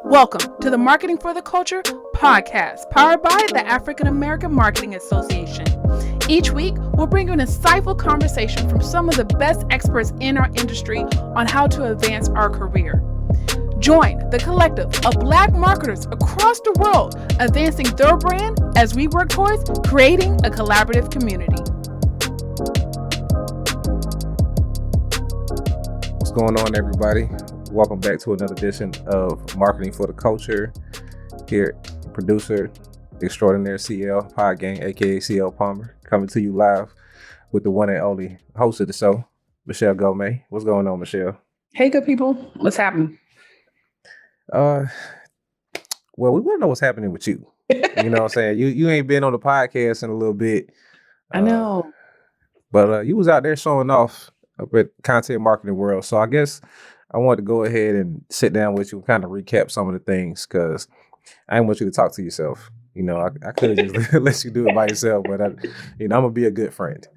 Welcome to the Marketing for the Culture podcast, powered by the African American Marketing Association. Each week, we'll bring you an insightful conversation from some of the best experts in our industry on how to advance our career. Join the collective of Black marketers across the world, advancing their brand as we work towards creating a collaborative community. What's going on, everybody? Welcome back to another edition of Marketing for the Culture. Here, producer extraordinaire CL Pod Gang, aka CL Palmer, coming to you live with the one and only host of the show, Michelle Ngome. What's going on, Michelle? Hey, good people. What's happening? Well, we want to know what's happening with you. You know what I'm saying? You ain't been on the podcast in a little bit. I know. But you was out there showing off up at Content Marketing World. So I guess I wanted to go ahead and sit down with you and kind of recap some of the things, because I didn't want you to talk to yourself. You know, I could have just let you do it by yourself, but I'm going to be a good friend.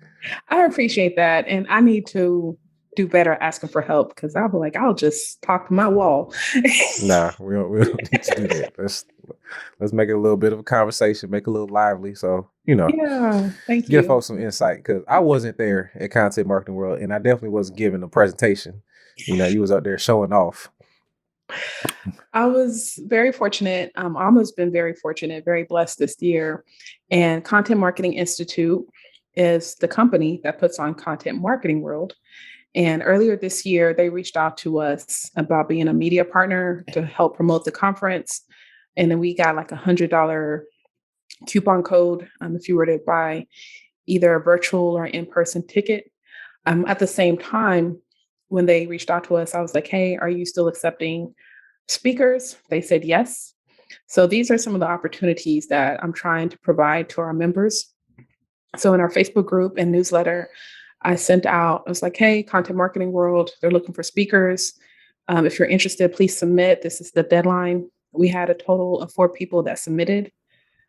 I appreciate that. And I need to do better asking for help, because I'll be like, I'll just talk to my wall. Nah, we don't need to do that. Let's make it a little bit of a conversation, make it a little lively. So, Yeah, thank you. Give folks some insight, because I wasn't there at Content Marketing World, and I definitely wasn't giving a presentation. You was out there showing off. I was very fortunate. Almost been very fortunate, very blessed this year. And Content Marketing Institute is the company that puts on Content Marketing World. And earlier this year, they reached out to us about being a media partner to help promote the conference. And then we got like $100 coupon code if you were to buy either a virtual or in-person ticket. At the same time, when they reached out to us, I was like, hey, are you still accepting speakers? They said yes. So these are some of the opportunities that I'm trying to provide to our members. So in our Facebook group and newsletter, I was like, hey, Content Marketing World, they're looking for speakers. If you're interested, please submit. This is the deadline. We had a total of 4 people that submitted.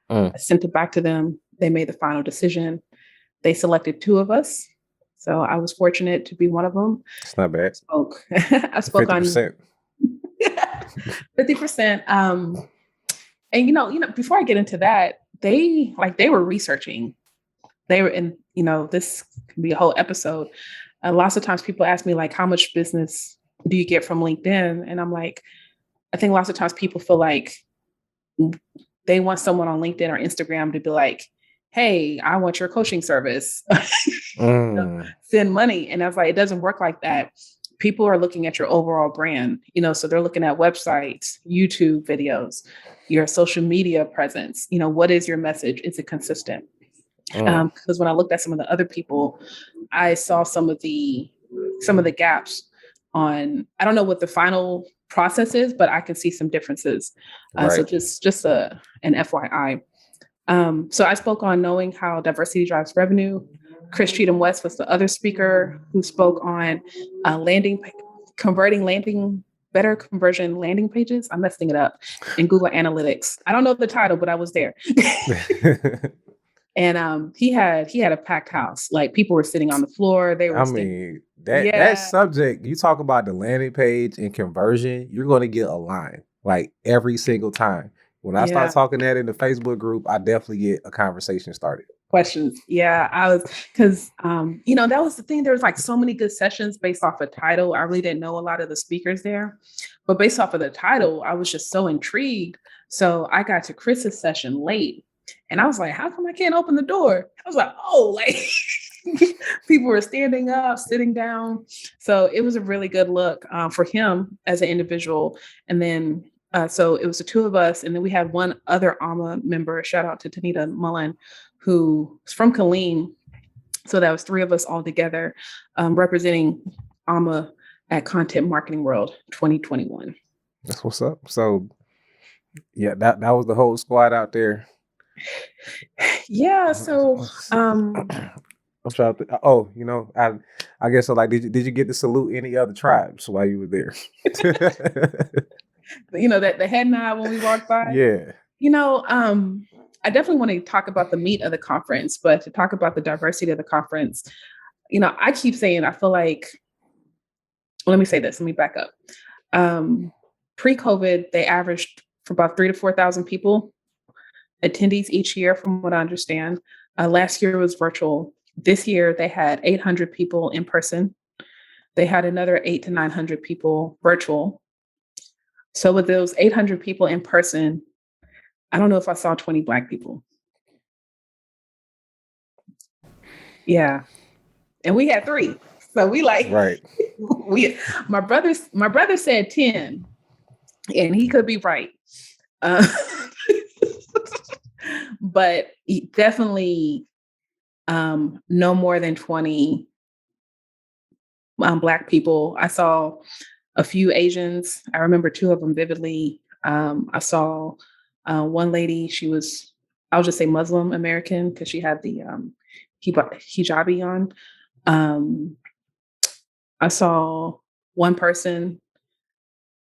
I sent it back to them. They made the final decision. They selected 2 of us. So I was fortunate to be one of them. It's not bad. I spoke 50%. On 50%. And before I get into that, they were researching. They were in, this can be a whole episode. Lots of times people ask me, like, how much business do you get from LinkedIn? And I'm like, I think lots of times people feel like they want someone on LinkedIn or Instagram to be like, hey, I want your coaching service. Send money. And I was like, it doesn't work like that. People are looking at your overall brand, so they're looking at websites, YouTube videos, your social media presence. What is your message? Is it consistent? Because when I looked at some of the other people, I saw some of the gaps on, I don't know what the final process is, but I can see some differences. Right. So just an FYI. So I spoke on knowing how diversity drives revenue. Chris Cheatum-West was the other speaker who spoke on better conversion landing pages. I'm messing it up in Google Analytics. I don't know the title, but I was there. And he had a packed house. Like, people were sitting on the floor. That subject, you talk about the landing page and conversion, you're going to get a line like every single time. When I start talking that in the Facebook group, I definitely get a conversation started. Questions. Yeah, because that was the thing. There was like so many good sessions based off of title. I really didn't know a lot of the speakers there, but based off of the title, I was just so intrigued. So I got to Chris's session late, and I was like, how come I can't open the door? I was like, people were standing up, sitting down. So it was a really good look for him as an individual. And then so it was the 2 of us. And then we had one other AAMA member, shout out to Tanita Mullen, who is from Killeen. So that was 3 of us all together representing AAMA at Content Marketing World 2021. That's what's up. So yeah, that was the whole squad out there. Yeah. So I'm trying to, I guess so. Like, did you get to salute any other tribes while you were there? That the head nod when we walked by. Yeah. I definitely want to talk about the meat of the conference, but to talk about the diversity of the conference, I keep saying, I feel like, well, let me say this, let me back up. Pre-COVID, they averaged for about 3,000 to 4,000 people attendees each year, from what I understand. Last year was virtual. This year, they had 800 people in person. They had another 800 to 900 people virtual. So with those 800 people in person, I don't know if I saw 20 Black people. Yeah. And we had 3. So we like, right. my brother said 10, and he could be right. But definitely no more than 20 Black people. I saw a few Asians. I remember 2 of them vividly. I saw one lady, she was, I'll just say Muslim American, because she had the hijabi on. I saw one person,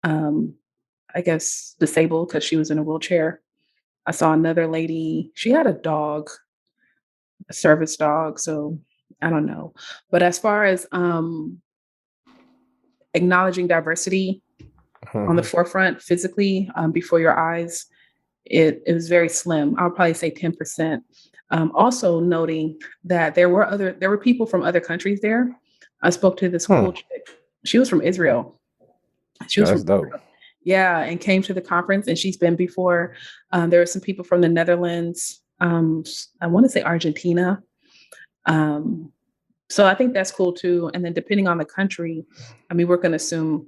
I guess disabled because she was in a wheelchair. I saw another lady, she had a dog, a service dog. So I don't know. But as far as acknowledging diversity on the forefront physically, before your eyes, it was very slim. I'll probably say 10%. Also noting that there were people from other countries there. I spoke to this cool chick. She was from Israel. She was That's from dope. Israel. Yeah, and came to the conference, and she's been before. There were some people from the Netherlands. I want to say Argentina. So I think that's cool too. And then depending on the country, I mean, we're going to assume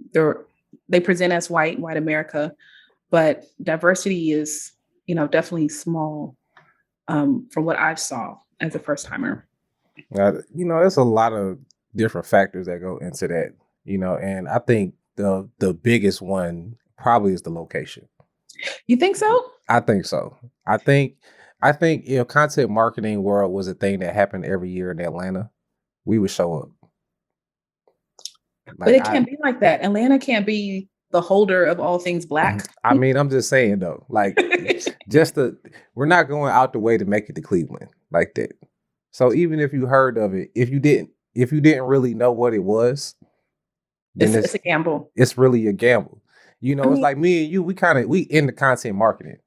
they present as white America, but diversity is, definitely small from what I saw as a first timer. There's a lot of different factors that go into that, and I think the biggest one probably is the location. You think so? I think so. I think if content marketing world was a thing that happened every year in Atlanta, we would show up. But it can't be like that. Atlanta can't be the holder of all things Black. I mean, I'm just saying though, like we're not going out the way to make it to Cleveland like that. So even if you heard of it, if you didn't really know what it was, then it's a gamble. It's really a gamble. It's like me and you, we into content marketing.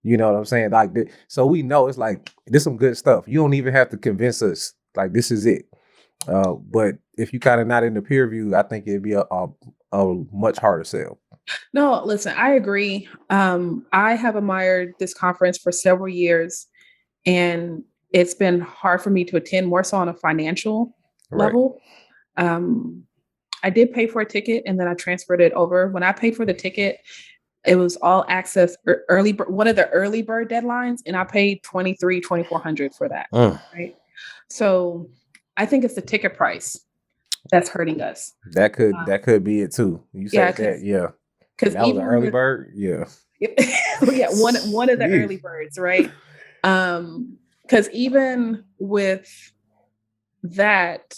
You know what I'm saying? Like, so we know it's like, there's some good stuff. You don't even have to convince us, like, this is it. But if you kind of not in the peer review, I think it'd be a much harder sell. No, listen, I agree. I have admired this conference for several years, and it's been hard for me to attend, more so on a financial level. I did pay for a ticket, and then I transferred it over. When I paid for the ticket, it was all access early, one of the early bird deadlines, and I paid $2,400 for that. Right. So I think it's the ticket price that's hurting us. That could be it too. You said that, yeah. Because that was an early bird, yeah. Yeah, one of the early birds, right? Because even with that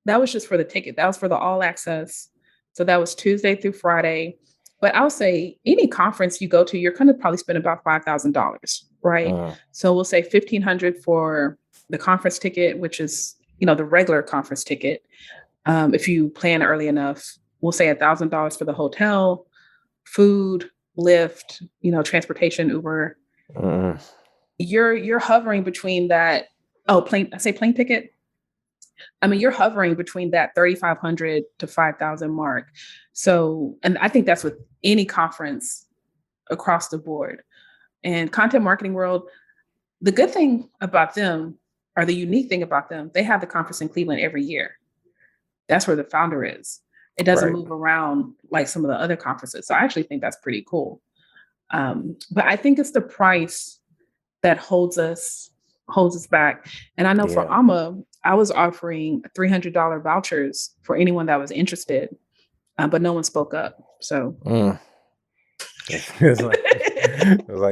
was just for the ticket. That was for the all access. So that was Tuesday through Friday. But I'll say any conference you go to, you're going to probably spend about $5,000, right? So we'll say $1,500 for the conference ticket, which is, the regular conference ticket. If you plan early enough, we'll say $1,000 for the hotel, food, Lyft, transportation, Uber. You're hovering between that. Plane ticket. I mean, you're hovering between that $3,500 to $5,000 mark. So, and I think that's with any conference across the board. And content marketing world, the good thing about them, or the unique thing about them, they have the conference in Cleveland every year. That's where the founder is. It doesn't move around like some of the other conferences. So I actually think that's pretty cool. But I think it's the price that holds us back. And I know for AAMA, I was offering $300 vouchers for anyone that was interested, but no one spoke up. So it's like,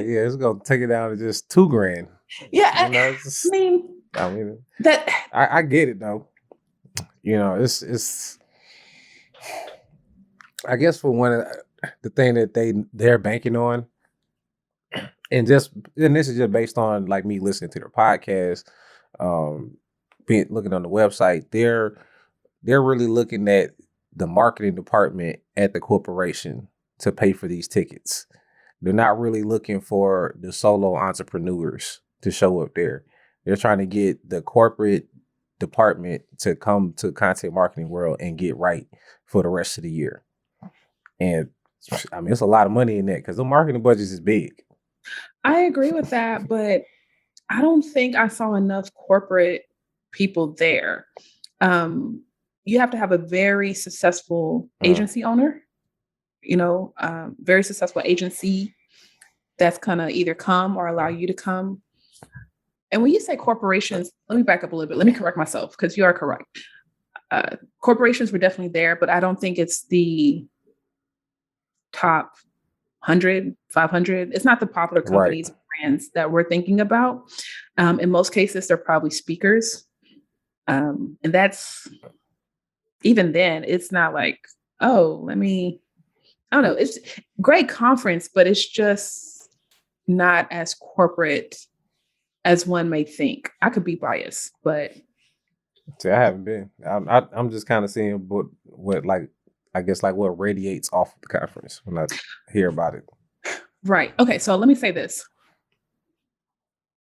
yeah, it's gonna take it down to just $2,000. Yeah, I mean that I get it though. It's I guess for one of the thing that they're banking on, and this is just based on like me listening to their podcast, looking on the website, they're really looking at the marketing department at the corporation to pay for these tickets. They're not really looking for the solo entrepreneurs to show up there. They're trying to get the corporate department to come to content marketing world and get right for the rest of the year. And I mean, it's a lot of money in that because the marketing budgets is big. I agree with that, but I don't think I saw enough corporate people there. You have to have a very successful agency owner, very successful agency that's gonna either come or allow you to come. And when you say corporations, let me back up a little bit. Let me correct myself because you are correct. Corporations were definitely there, but I don't think it's the top 100, 500. It's not the popular companies, brands that we're thinking about. In most cases, they're probably speakers. And that's, even then, it's not like, oh, I don't know. It's great conference, but it's just not as corporate as one may think. I could be biased, but. See, I haven't been. I'm just kind of seeing what like, I guess like what radiates off of the conference when I hear about it. Right. Okay. So let me say this.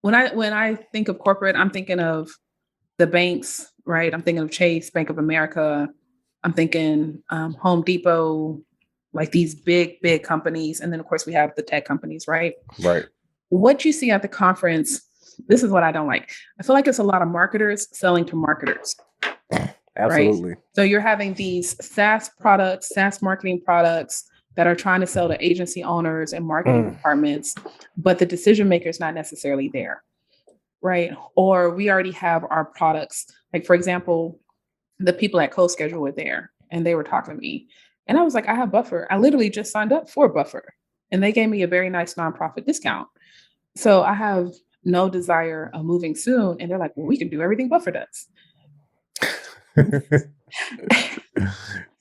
When I think of corporate, I'm thinking of the banks, right? I'm thinking of Chase, Bank of America. I'm thinking Home Depot, like these big companies. And then of course we have the tech companies, right? Right. What you see at the conference, this is what I don't like. I feel like it's a lot of marketers selling to marketers. Absolutely. Right? So you're having these SaaS products, SaaS marketing products that are trying to sell to agency owners and marketing departments, but the decision maker is not necessarily there, right? Or we already have our products. Like, for example, the people at CoSchedule were there and they were talking to me. And I was like, I have Buffer. I literally just signed up for Buffer and they gave me a very nice nonprofit discount. So I have no desire of moving soon. And they're like, well, we can do everything Buffer does.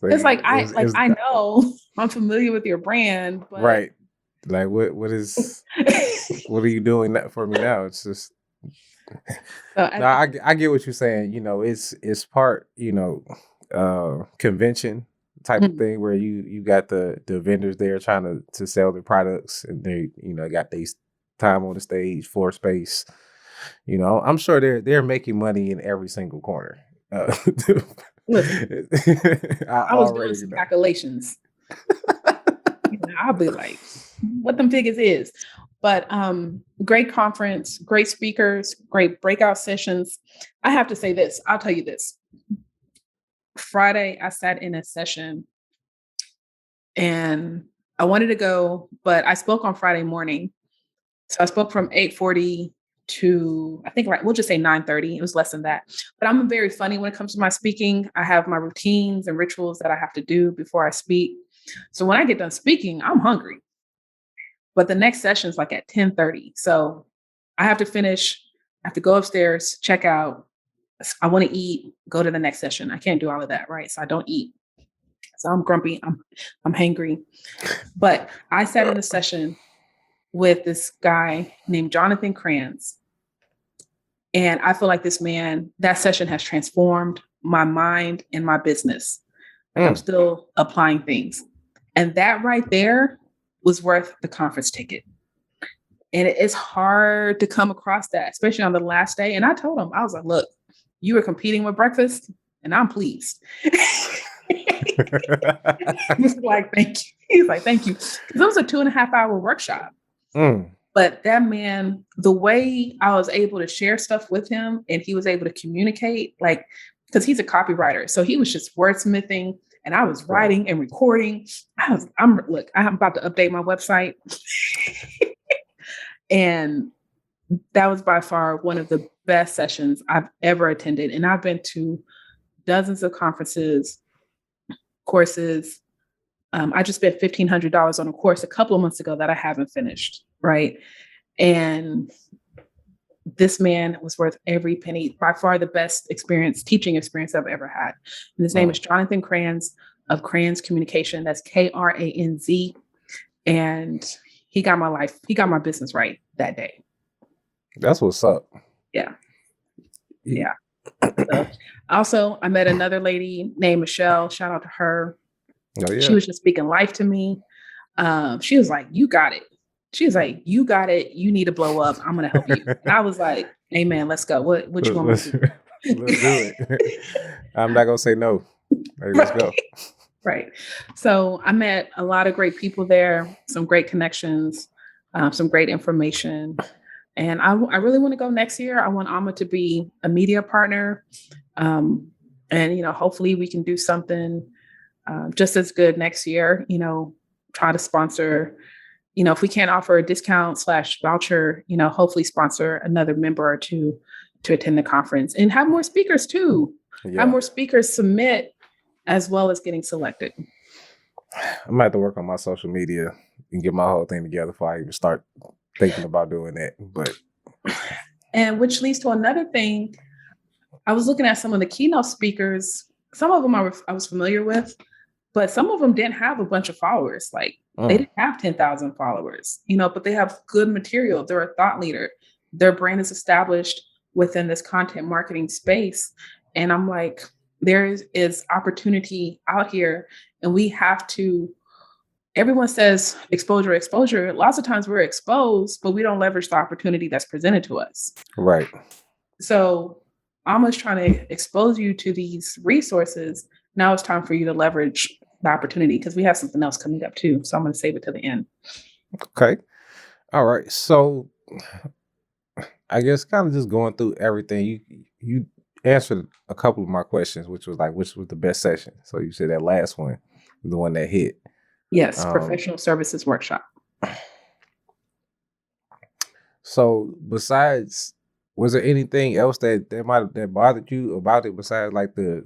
It's like I know I'm familiar with your brand, but right. Like what are you doing that for me now? It's just I get what you're saying. It's part, convention type of thing where you got the vendors there trying to sell their products and they, got these time on the stage, floor space. I'm sure they're making money in every single corner. Listen, I was doing some calculations. I'll be like, what them figures is. But great conference, great speakers, great breakout sessions. I have to say this. I'll tell you this. Friday, I sat in a session and I wanted to go, but I spoke on Friday morning. So I spoke from 8:40 to, I think, we'll just say 9:30. It was less than that. But I'm very funny when it comes to my speaking. I have my routines and rituals that I have to do before I speak. So when I get done speaking, I'm hungry. But the next session is like at 10:30. So I have to finish, I have to go upstairs, check out. I want to eat, go to the next session. I can't do all of that, right? So I don't eat. So I'm grumpy, I'm hangry. But I sat in a session with this guy named Jonathan Kranz. And I feel like that session has transformed my mind and my business. I'm still applying things. And that right there was worth the conference ticket. And it's hard to come across that, especially on the last day. And I told him, I was like, look, you were competing with breakfast and I'm pleased. He's like, thank you. He's like, thank you. Because it was a 2.5-hour workshop. But that man, the way I was able to share stuff with him and he was able to communicate, like, because he's a copywriter. So he was just wordsmithing and I was writing and recording. I'm about to update my website. And that was by far one of the best sessions I've ever attended. And I've been to dozens of conferences, courses. I just spent $1,500 on a course a couple of months ago that I haven't finished, right? And this man was worth every penny. By far the best teaching experience I've ever had. And his name is Jonathan Kranz of Kranz Communication. That's Kranz. And he got my business right that day. That's what's up. Yeah. Yeah. So, also, I met another lady named Michelle. Shout out to her. Oh, yeah. She was just speaking life to me. She was like, "You got it." She was like, "You got it. You need to blow up. I'm gonna help you." And I was like, "Amen. Let's go. What you want me Let's, to do?" let's do it. I'm not gonna say no. Hey, let's go. Right. So I met a lot of great people there, some great connections, some great information. And I really want to go next year. I want AAMA to be a media partner. Um, and, hopefully we can do something just as good next year, try to sponsor, if we can't offer a discount/voucher, hopefully sponsor another member or two to attend the conference and have more speakers too. Have more speakers submit as well as getting selected. I might have to work on my social media and get my whole thing together before I even start thinking about doing that. And which leads to another thing. I was looking at some of the keynote speakers. Some of them I was familiar with, but some of them didn't have a bunch of followers. Like they didn't have 10,000 followers, but they have good material. They're a thought leader. Their brand is established within this content marketing space. And I'm like, there is opportunity out here, and we have to. Everyone says exposure. Lots of times we're exposed, but we don't leverage the opportunity that's presented to us. Right. So I'm almost trying to expose you to these resources. Now it's time for you to leverage the opportunity because we have something else coming up too. So I'm going to save it to the end. Okay. All right. So I guess kind of just going through everything, you answered a couple of my questions, which was the best session. So you said that last one, the one that hit. Yes, professional services workshop. So besides, was there anything else that bothered you about it besides like the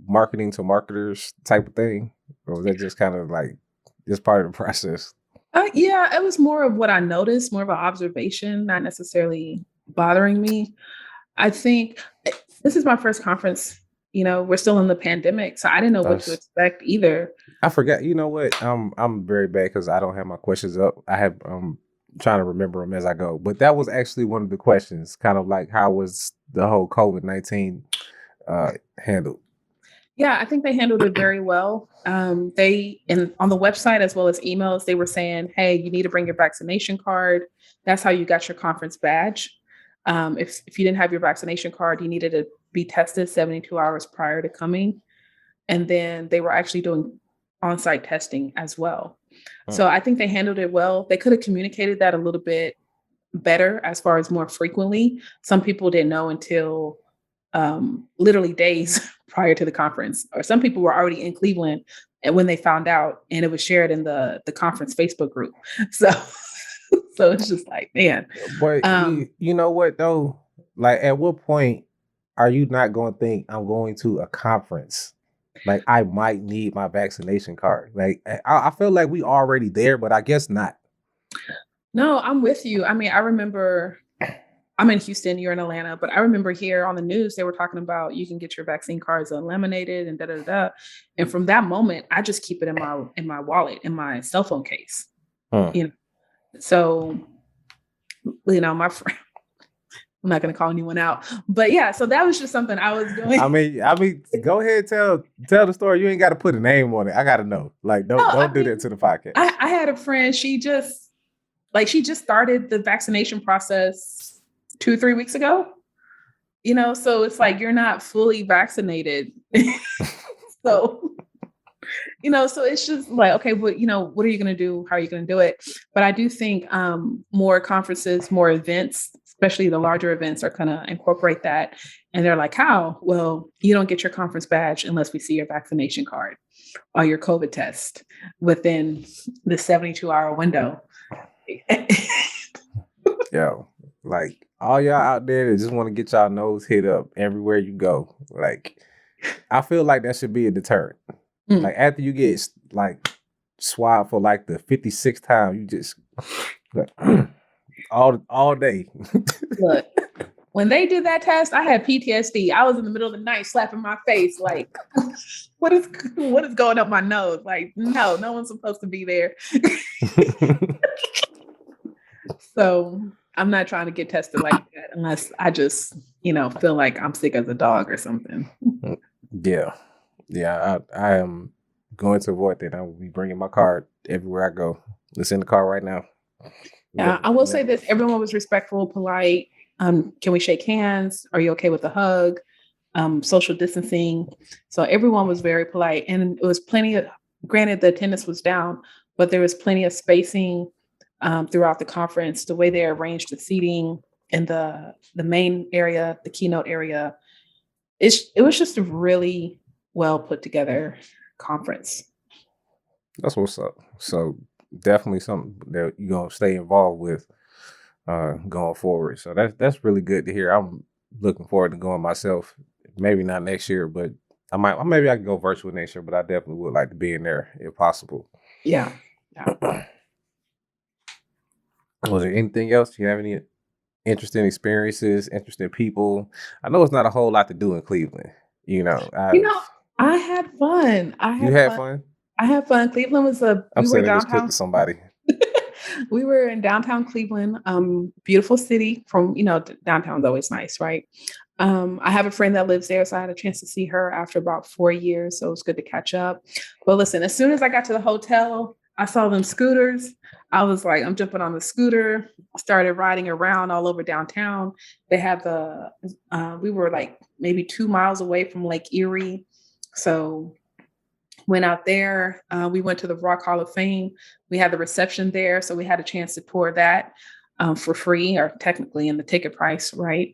marketing to marketers type of thing? Or was that just kind of like just part of the process? Yeah, it was more of what I noticed, more of an observation, not necessarily bothering me. I think this is my first conference. We're still in the pandemic, so I didn't know what to expect either. I forgot. You know what? I'm very bad because I don't have my questions up. I'm trying to remember them as I go. But that was actually one of the questions, kind of like how was the whole COVID-19 handled? Yeah, I think they handled it very well. On the website as well as emails, they were saying, "Hey, you need to bring your vaccination card. That's how you got your conference badge. If you didn't have your vaccination card, you needed to be tested 72 hours prior to coming." And then they were actually doing on-site testing as well. So I think they handled it well. They could have communicated that a little bit better as far as more frequently. Some people didn't know until literally days prior to the conference, or some people were already in Cleveland and when they found out, and it was shared in the conference Facebook group. So it's just like, man. But you know what though? Like, at what point are you not going to think I'm going to a conference? Like, I might need my vaccination card. Like, I feel like we already there, but I guess not. No, I'm with you. I mean, I remember I'm in Houston, you're in Atlanta, but I remember here on the news, they were talking about you can get your vaccine cards laminated and da. And from that moment, I just keep it in my wallet, in my cell phone case. So, my friend, I'm not going to call anyone out, but yeah, so that was just something I was doing. I mean, go ahead, tell the story. You ain't got to put a name on it. I got to know. Like, don't do that to the podcast. I had a friend. She just started the vaccination process 2-3 weeks ago. So it's like you're not fully vaccinated. So it's just like, okay, what are you going to do? How are you going to do it? But I do think more conferences, more events, especially the larger events, are going to incorporate that. And they're like, how? Well, you don't get your conference badge unless we see your vaccination card or your COVID test within the 72-hour window. Yo, like, all y'all out there that just want to get y'all nose hit up everywhere you go. Like, I feel like that should be a deterrent. Like, after you get like swabbed for like the 56th time, you just like, all day. Look, when they did that test, I had PTSD. I was in the middle of the night slapping my face like, what is going up my nose? Like, no one's supposed to be there. So I'm not trying to get tested like that unless I just, feel like I'm sick as a dog or something. Yeah. I am going to avoid that. I will be bringing my card everywhere I go. It's in the car right now. Yeah, I will say this: everyone was respectful, polite. Can we shake hands? Are you okay with a hug? Social distancing. So everyone was very polite, and it was plenty of. Granted, the attendance was down, but there was plenty of spacing throughout the conference. The way they arranged the seating in the main area, the keynote area, it was just a really well put together conference. That's what's up. So definitely something that you're gonna stay involved with going forward. So that's really good to hear. I'm looking forward to going myself. Maybe not next year, but maybe I can go virtual next year, but I definitely would like to be in there if possible. Yeah. Yeah. Was there anything else? Do you have any interesting experiences, interesting people? I know it's not a whole lot to do in Cleveland. You know, I had fun. You had fun? I had fun. Cleveland was I'm we were sending this clip to downtown. somebody. We were in downtown Cleveland, beautiful city. From downtown's always nice, right? I have a friend that lives there, so I had a chance to see her after about 4 years. So it was good to catch up. But listen, as soon as I got to the hotel, I saw them scooters. I was like, I'm jumping on the scooter. Started riding around all over downtown. They had we were like maybe 2 miles away from Lake Erie, so went out there. We went to the Rock Hall of Fame. We had the reception there, so we had a chance to tour that for free, or technically in the ticket price, right?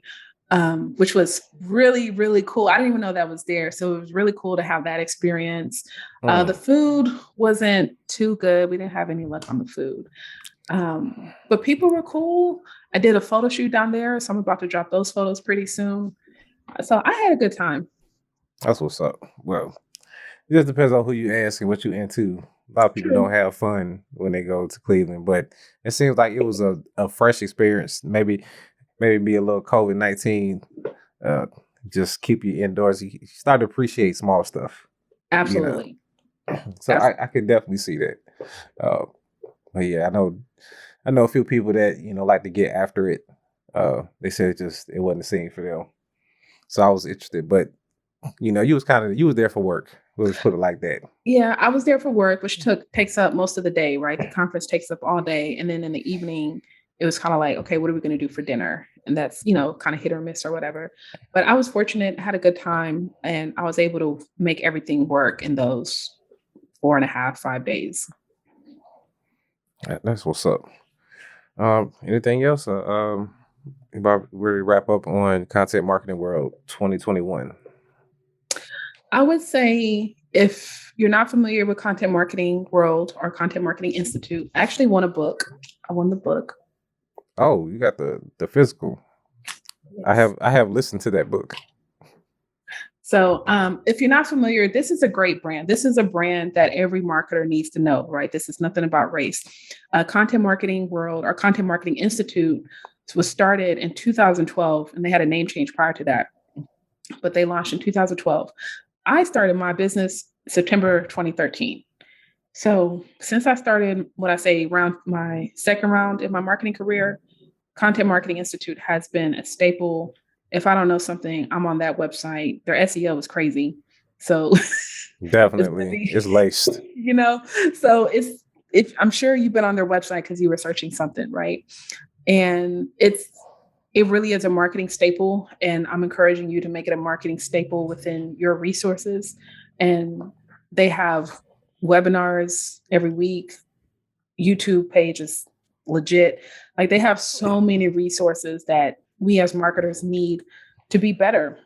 Which was really, really cool. I didn't even know that was there. So it was really cool to have that experience. The food wasn't too good. We didn't have any luck on the food. But people were cool. I did a photo shoot down there, so I'm about to drop those photos pretty soon. So I had a good time. That's what's up. Well, it just depends on who you ask and what you into. A lot of people don't have fun when they go to Cleveland, but it seems like it was a fresh experience. Maybe be a little COVID-19, just keep you indoors. You start to appreciate small stuff. Absolutely. So I could definitely see that. But yeah, I know a few people that like to get after it. They said it wasn't the scene for them. So I was interested, but you was there for work. We'll just put it like that. Yeah, I was there for work, which takes up most of the day, right? The conference takes up all day, and then in the evening, it was kind of like, okay, what are we going to do for dinner? And that's kind of hit or miss or whatever. But I was fortunate, had a good time, and I was able to make everything work in those 4.5, 5 days. That's what's up. Anything else? About really wrap up on Content Marketing World 2021. I would say, if you're not familiar with Content Marketing World or Content Marketing Institute, I actually won a book. I won the book. Oh, you got the physical. Yes. I have listened to that book. So if you're not familiar, this is a great brand. This is a brand that every marketer needs to know, right? This is nothing about race. Content Marketing World or Content Marketing Institute was started in 2012, and they had a name change prior to that, but they launched in 2012. I started my business September 2013. So since I started, what I say, around my second round in my marketing career, Content Marketing Institute has been a staple. If I don't know something, I'm on that website. Their SEO is crazy. So definitely it's laced. So I'm sure you've been on their website because you were searching something, right? And it really is a marketing staple. And I'm encouraging you to make it a marketing staple within your resources. And they have webinars every week. YouTube page is legit. Like, they have so many resources that we as marketers need to be better.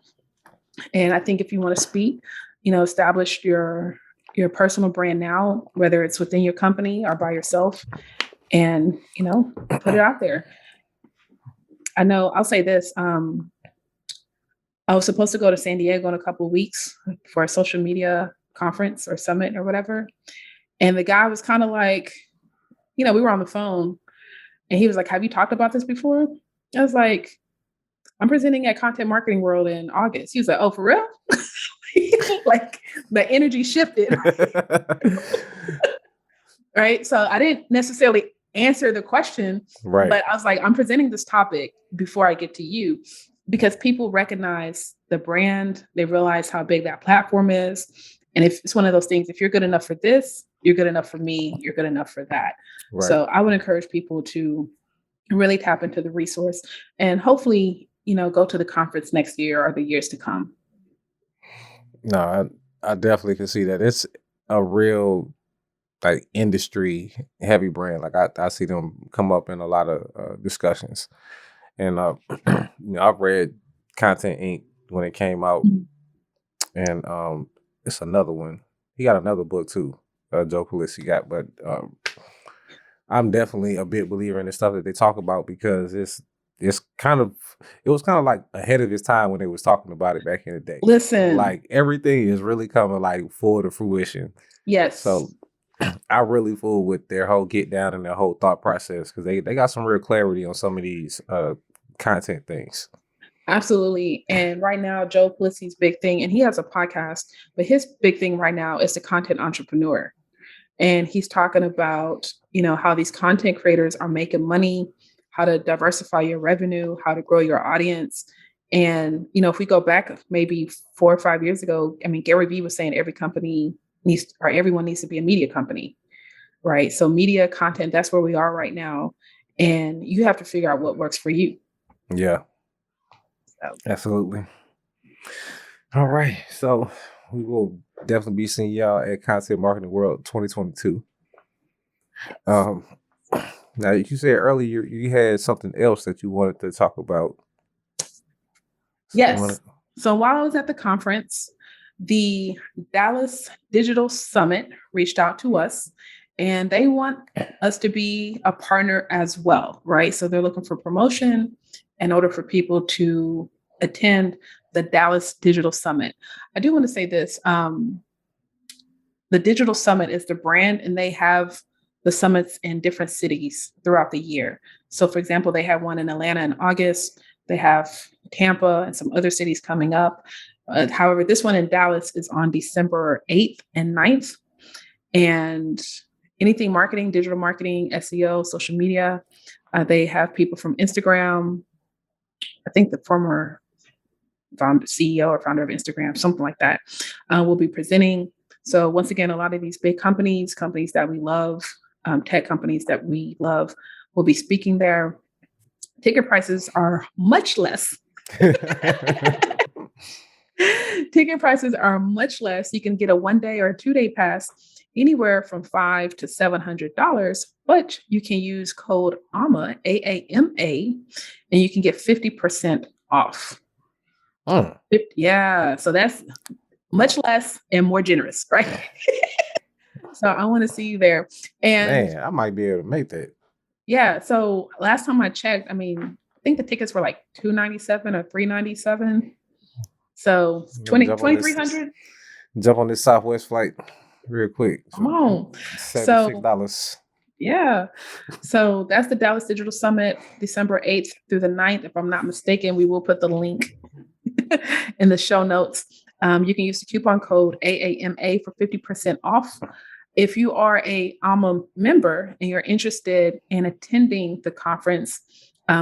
And I think if you want to speak, establish your personal brand now, whether it's within your company or by yourself, and, put it out there. I know I'll say this. I was supposed to go to San Diego in a couple of weeks for a social media conference or summit or whatever. And the guy was kind of like, we were on the phone, and he was like, have you talked about this before? I was like, I'm presenting at Content Marketing World in August. He was like, oh, for real? Like, the energy shifted. Right. So I didn't necessarily answer the question, right, but I was like, I'm presenting this topic before I get to you, because people recognize the brand. They realize how big that platform is. And if it's one of those things, if you're good enough for this, you're good enough for me, you're good enough for that. Right. So I would encourage people to really tap into the resource and hopefully, go to the conference next year or the years to come. No, I definitely can see that. It's a real like industry heavy brand. Like I see them come up in a lot of discussions. And I've read Content Inc. when it came out, and it's another one. He got another book too. Joe Pulisi got, but I'm definitely a big believer in the stuff that they talk about because it was kind of like ahead of its time when they was talking about it back in the day. Listen, like everything is really coming like full to fruition. Yes. So I really fool with their whole get down and their whole thought process because they got some real clarity on some of these content things. Absolutely. And right now, Joe Pulisi's big thing, and he has a podcast, but his big thing right now is the content entrepreneur. And he's talking about, how these content creators are making money, how to diversify your revenue, how to grow your audience. And, if we go back maybe 4 or 5 years ago, I mean, Gary Vee was saying everyone needs to be a media company, right? So media content, that's where we are right now. And you have to figure out what works for you. Yeah. So. Absolutely. All right. So we will definitely be seeing y'all at Content Marketing World 2022. Now you said earlier you had something else that you wanted to talk about. Yes. So while I was at the conference, the Dallas Digital Summit reached out to us and they want us to be a partner as well, right? So they're looking for promotion in order for people to attend the Dallas Digital Summit. I do want to say this. The Digital Summit is the brand, and they have the summits in different cities throughout the year. So for example, they have one in Atlanta in August. They have Tampa and some other cities coming up. However, this one in Dallas is on December 8th and 9th. And anything marketing, digital marketing, SEO, social media, they have people from Instagram. I think the former CEO or founder of Instagram, something like that, will be presenting. So once again, a lot of these big companies that we love, tech companies that we love, will be speaking there. Ticket prices are much less. Ticket prices are much less. You can get a 1-day or a 2-day pass anywhere from $500 to $700, but you can use code AAMA, AAMA, and you can get 50% off. Oh. Yeah, so that's much less and more generous, right? So I want to see you there. And man, I might be able to make that. Yeah. So last time I checked, I think the tickets were like $297 or $397. So $2,300. Jump on this Southwest flight real quick. Come on. $76. Yeah. So that's the Dallas Digital Summit, December 8th through the 9th. If I'm not mistaken, we will put the link in the show notes. You can use the coupon code AAMA for 50% off. If you are a AAMA member and you're interested in attending the conference,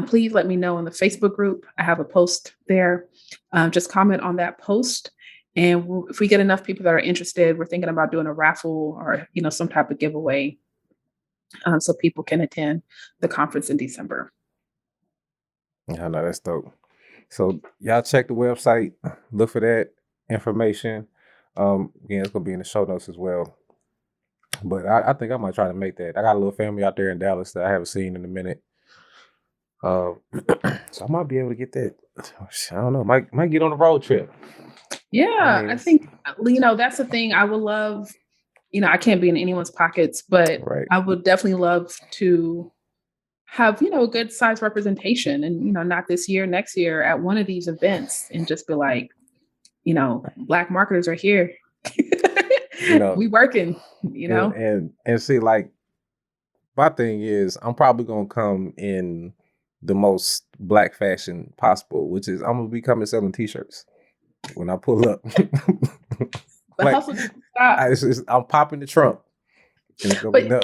please let me know in the Facebook group. I have a post there. Just comment on that post. And if we get enough people that are interested, we're thinking about doing a raffle or, some type of giveaway so people can attend the conference in December. Yeah, no, that's dope. So y'all check the website, look for that information. Again, it's going to be in the show notes as well. But I think I might try to make that. I got a little family out there in Dallas that I haven't seen in a minute. So I might be able to get that. I don't know. Might get on a road trip. Yeah, I think, that's the thing I would love. I can't be in anyone's pockets, but right. I would definitely love to have, a good size representation and, not this year, next year at one of these events and just be like, Black marketers are here. We working, And see, like, my thing is I'm probably going to come in the most Black fashion possible, which is I'm going to be coming selling t-shirts when I pull up. Like, I'm popping the trunk. And it's gonna be no.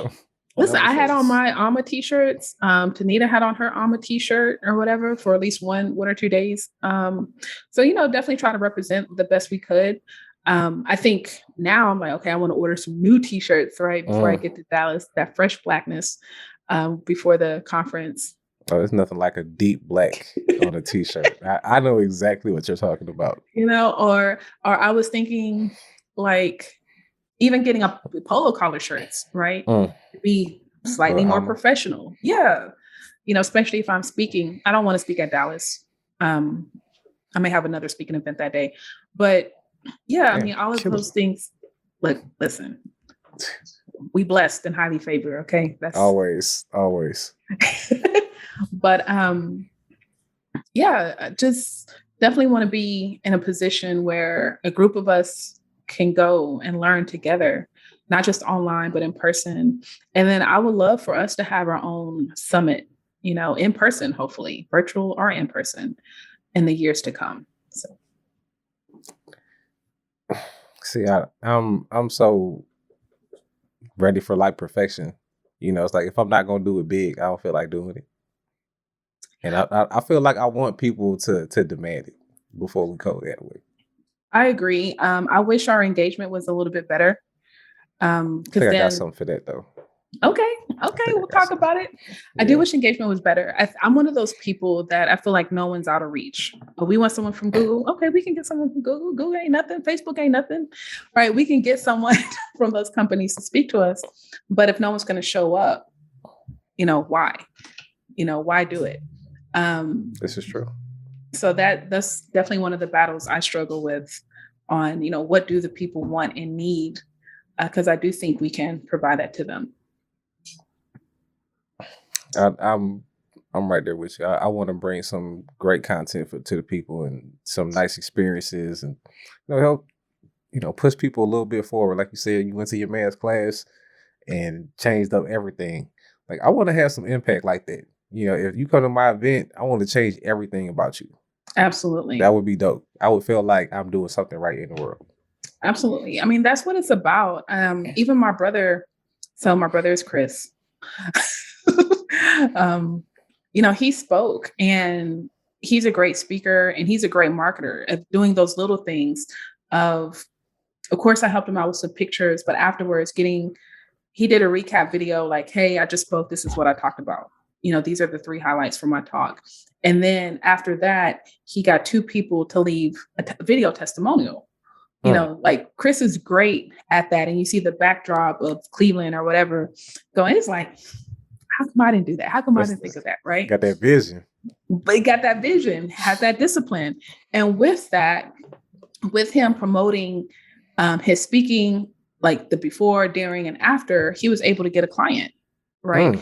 Listen, I had on my AAMA t-shirts. Tanita had on her AAMA t-shirt or whatever for at least one or 2 days. So, definitely try to represent the best we could. I think now I'm like, okay, I want to order some new t-shirts, right? Before I get to Dallas, that fresh blackness before the conference. Oh, there's nothing like a deep black on a t-shirt. I know exactly what you're talking about. Or I was thinking like even getting a polo collar shirts, right? To be slightly more professional. Yeah. Especially if I'm speaking. I don't want to speak at Dallas. I may have another speaking event that day. But yeah, I mean, all of those things. Look, listen, we blessed and highly favored. Okay. That's always. But yeah, I just definitely want to be in a position where a group of us can go and learn together, not just online, but in person. And then I would love for us to have our own summit, in person, hopefully, virtual or in person, in the years to come. So, see, I'm so ready for like perfection. It's like if I'm not gonna do it big, I don't feel like doing it. And I feel like I want people to demand it before we go that way. I agree. I wish our engagement was a little bit better. I think I got something for that though. Okay, we'll talk about it. Yeah. I do wish engagement was better. I'm one of those people that I feel like no one's out of reach. But we want someone from Google. Okay, we can get someone from Google. Google ain't nothing. Facebook ain't nothing. All right, we can get someone from those companies to speak to us. But if no one's going to show up, why? Why do it? This is true. So that's definitely one of the battles I struggle with on, what do the people want and need? Because I do think we can provide that to them. I'm right there with you. I want to bring some great content to the people and some nice experiences and help push people a little bit forward. Like you said, you went to your man's class and changed up everything. Like I want to have some impact like that. If you come to my event, I want to change everything about you. Absolutely. That would be dope. I would feel like I'm doing something right in the world. Absolutely. I mean, that's what it's about. Even my brother is Chris. He spoke and he's a great speaker and he's a great marketer at doing those little things of course, I helped him out with some pictures, but afterwards he did a recap video like, hey, I just spoke. This is what I talked about. These are the 3 highlights from my talk. And then after that, he got 2 people to leave a video testimonial. Like Chris is great at that. And you see the backdrop of Cleveland or whatever going, it's like, how come I didn't do that? How come I didn't think of that? Right. Got that vision. But he got that vision, has that discipline. And with that, with him promoting his speaking, like the before, during, and after, he was able to get a client. Right.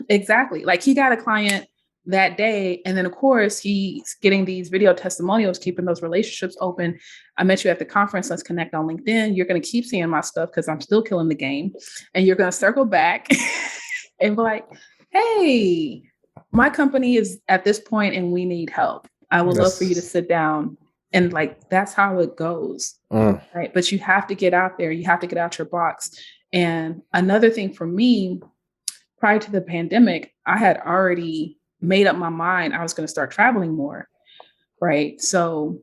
Exactly. Like he got a client that day. And then of course he's getting these video testimonials, keeping those relationships open. I met you at the conference. Let's connect on LinkedIn. You're going to keep seeing my stuff because I'm still killing the game. And you're going to circle back and be like, hey, my company is at this point and we need help. I would love for you to sit down. And like, that's how it goes. Right. But you have to get out there. You have to get out your box. And another thing for me, prior to the pandemic, I had already made up my mind I was going to start traveling more. Right. So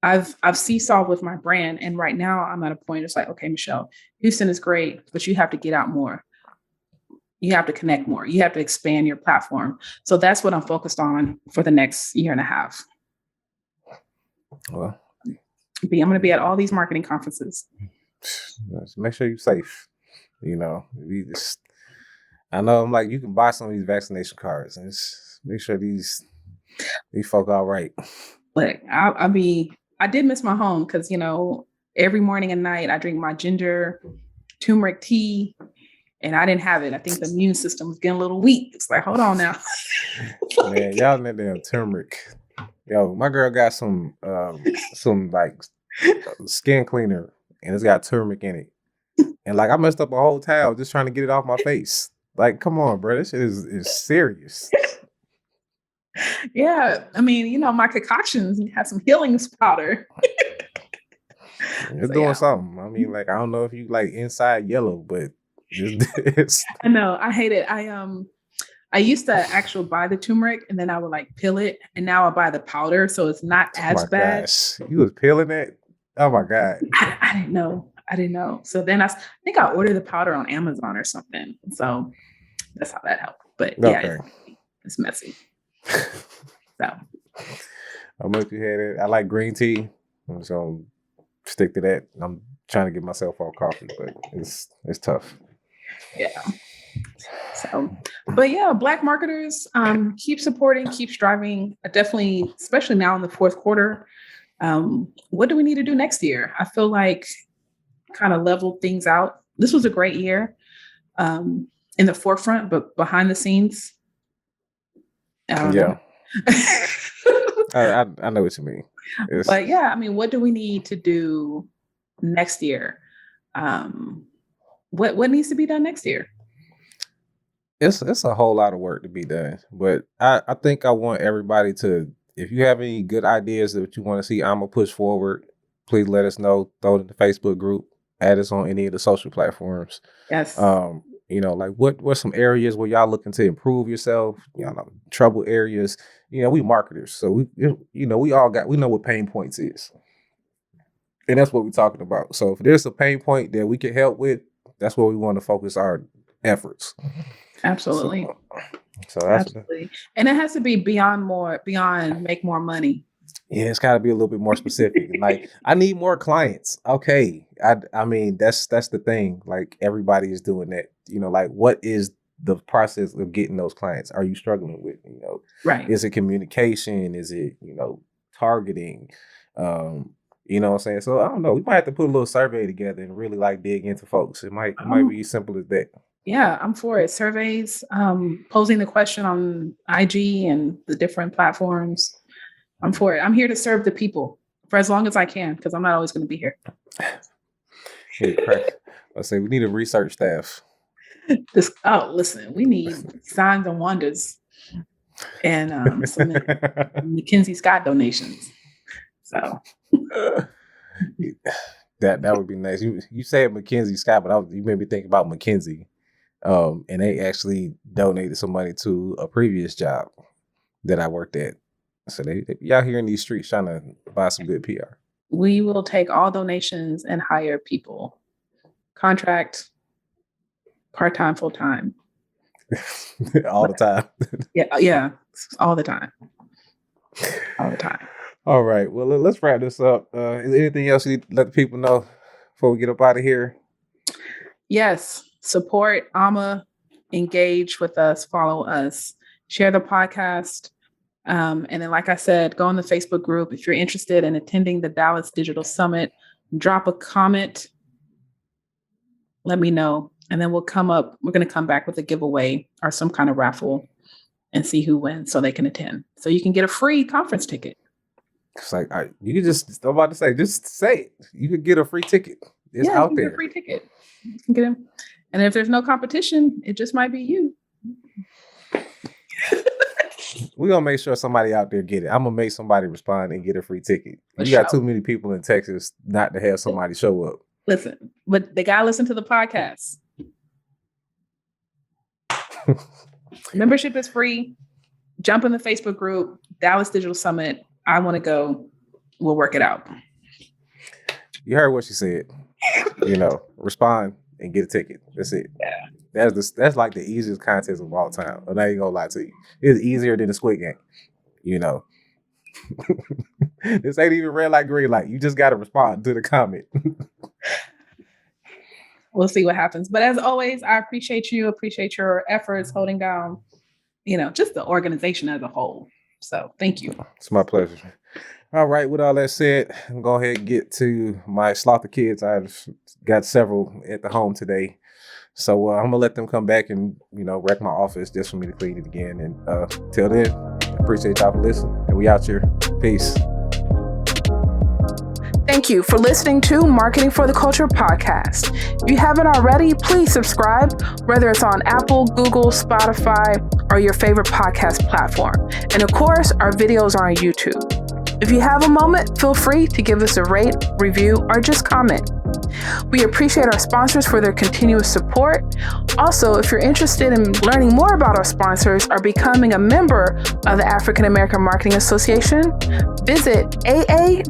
I've seesawed with my brand. And right now I'm at a point, it's like, okay, Michelle, Houston is great, but you have to get out more. You have to connect more. You have to expand your platform. So that's what I'm focused on for the next year and a half. Well, I'm going to be at all these marketing conferences. Make sure you're safe. I know I'm like, you can buy some of these vaccination cards and just make sure these folk all right. But I did miss my home because, every morning and night I drink my ginger turmeric tea and I didn't have it. I think the immune system was getting a little weak. It's like, hold on now. Man, y'all in that damn turmeric. Yo, my girl got some like skin cleaner and it's got turmeric in it. And like I messed up a whole towel just trying to get it off my face. Like, come on, bro. This shit is serious. Yeah. I mean, my concoctions have some healing powder. It's doing something. I mean, like, I don't know if you like inside yellow, but it's I know. I hate it. I used to actually buy the turmeric and then I would like peel it, and now I buy the powder, so it's not as bad. Gosh, you was peeling it? Oh my God. I didn't know. I didn't know. So then I think I ordered the powder on Amazon or something. So that's how that helped. But yeah, it's messy. So I'm glad you had it. I like green tea. I'm just gonna stick to that. I'm trying to get myself off coffee, but it's tough. Yeah. So, but yeah, Black marketers, keep supporting, keep striving. Definitely, especially now in the fourth quarter. What do we need to do next year? I feel like kind of leveled things out. This was a great year in the forefront, but behind the scenes, I don't know. I know what you mean. But yeah, I mean, what do we need to do next year? What needs to be done next year? It's a whole lot of work to be done, but I think I want everybody to, if you have any good ideas that you want to see AAMA push forward, please let us know. Throw it in the Facebook group, add us on any of the social platforms. Yes. Like what's some areas where y'all looking to improve yourself, trouble areas. We marketers, so we know what pain points is. And that's what we're talking about. So if there's a pain point that we can help with, that's where we want to focus our efforts. Absolutely. So that's absolutely. And it has to be beyond make more money. Yeah, it's got to be a little bit more specific. Like, I need more clients. Okay. I mean, that's the thing. Like, everybody is doing that. Like, what is the process of getting those clients? Are you struggling with, right? Is it communication? Is it, targeting? You know what I'm saying? So I don't know. We might have to put a little survey together and really like dig into folks. It might be as simple as that. Yeah, I'm for it. Surveys, posing the question on IG and the different platforms. I'm for it. I'm here to serve the people for as long as I can, because I'm not always going to be here. Let's say we need a research staff. Listen, we need signs and wonders and some McKinsey Scott donations. So that would be nice. You said McKinsey Scott, but you made me think about McKinsey. And they actually donated some money to a previous job that I worked at. So they out here in these streets trying to buy some good PR. We will take all donations and hire people. Contract, part-time, full-time. All the time. Yeah, all the time. All the time. All right. Well, let's wrap this up. Is there anything else you need to let the people know before we get up out of here? Yes. Support AAMA, engage with us, follow us, share the podcast. And then, like I said, go in the Facebook group. If you're interested in attending the Dallas Digital Summit, drop a comment. Let me know. And then we're going to come back with a giveaway or some kind of raffle and see who wins so they can attend. So you can get a free conference ticket. It's like, you can I'm about to say, just say it. You could get a free ticket. It's out there. Get a free ticket. You can get them. And if there's no competition, it just might be you. We're going to make sure somebody out there get it. I'm going to make somebody respond and get a free ticket. You got too many people in Texas not to have somebody show up. Listen, but they got to listen to the podcast. Membership is free. Jump in the Facebook group, Dallas Digital Summit. I want to go. We'll work it out. You heard what she said. Respond and get a ticket. That's it. Yeah. That's like the easiest contest of all time. I'm not even gonna lie to you. It's easier than the Squid Game. This ain't even red light, green light. You just gotta respond to the comment. We'll see what happens. But as always, I appreciate your efforts holding down, just the organization as a whole. So thank you. It's my pleasure. All right. With all that said, I'm going to go ahead and get to my slaughter kids. I've got several at the home today. So I'm going to let them come back and, wreck my office just for me to clean it again. And till then, I appreciate y'all for listening. And we out here. Peace. Thank you for listening to Marketing for the Culture podcast. If you haven't already, please subscribe, whether it's on Apple, Google, Spotify, or your favorite podcast platform. And of course, our videos are on YouTube. If you have a moment, feel free to give us a rate, review, or just comment. We appreciate our sponsors for their continuous support. Also, if you're interested in learning more about our sponsors or becoming a member of the African American Marketing Association, visit aa-ma.org.